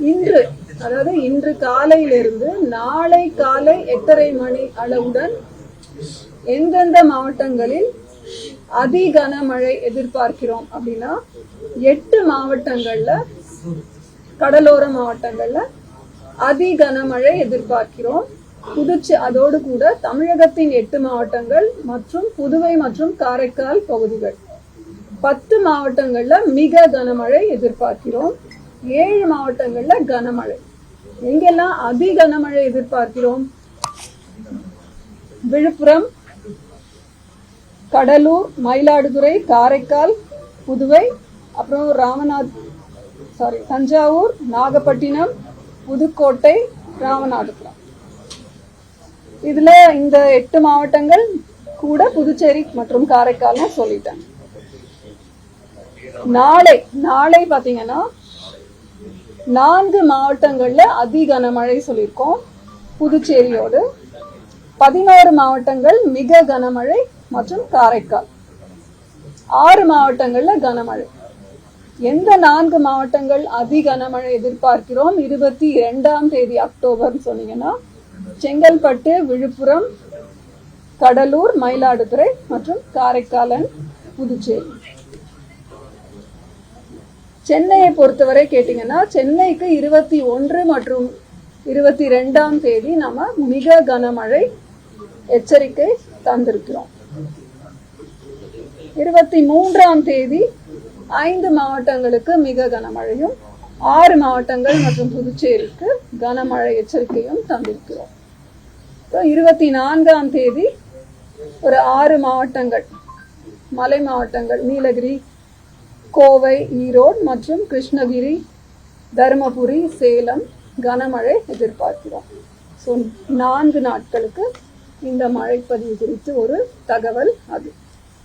இன்று, அதாவது இன்று காலையிலிருந்து நாளை காலை 8:30 மணி அளவுடன் எந்தெந்த மாவட்டங்களில் அதி கனமழை எதிர்பார்க்கிறோம் அப்படின்னா 8 மாவட்டங்கள்ல, கடலோர மாவட்டங்கள்ல அதி கனமழை எதிர்பார்க்கிறோம். அதோடு கூட தமிழகத்தின் 8 மாவட்டங்கள் மற்றும் புதுவை மற்றும் காரைக்கால் பகுதிகள் 10 மாவட்டங்கள்ல மிக கனமழை எதிர்பார்க்கிறோம். 7 மாவட்டங்கள்ல கனமழை. எங்கெல்லாம் அதி கனமழை எதிர்பார்க்கிறோம்? விழுப்புரம், கடலூர், மயிலாடுதுறை, காரைக்கால், புதுவை, அப்புறம் தஞ்சாவூர், நாகப்பட்டினம், புதுக்கோட்டை, ராமநாதபுரம். இதுல இந்த 8 மாவட்டங்கள் கூட புதுச்சேரி மற்றும் காரைக்கால் சொல்லிட்டேன். நாளை பாத்தீங்கன்னா 4 மாவட்டங்கள்ல அதி கனமழை சொல்லியிருக்கோம் புதுச்சேரியோடு. 11 மாவட்டங்கள் மிக கனமழை மற்றும் காரைக்கால். 6 மாவட்டங்கள்ல கனமழை. எந்த 4 மாவட்டங்கள் அதி கனமழை எதிர்பார்க்கிறோம் 22ஆம் தேதி அக்டோபர் சொன்னீங்கன்னா செங்கல்பட்டு, விழுப்புரம், கடலூர், மயிலாடுதுறை மற்றும் காரைக்கால், புதுச்சேரி. சென்னையை பொறுத்தவரை கேட்டீங்கன்னா சென்னைக்கு 21 மற்றும் 22ஆம் தேதி நம்ம மிக கனமழை எச்சரிக்கை தந்திருக்கிறோம். 23ஆம் தேதி 5 மாவட்டங்களுக்கு மிக கனமழையும் 6 மாவட்டங்கள் மற்றும் புதுச்சேரிக்கு கனமழை எச்சரிக்கையும் தந்திருக்கிறோம். 24ஆம் தேதி ஒரு 6 மாவட்டங்கள், மலை மாவட்டங்கள், நீலகிரி, கோவை, ஈரோடு மற்றும் கிருஷ்ணகிரி, தருமபுரி, சேலம் கனமழை எதிர்பார்க்கிறோம். 4 நாட்களுக்கு இந்த மழை பதிவு குறித்து ஒரு தகவல் அது.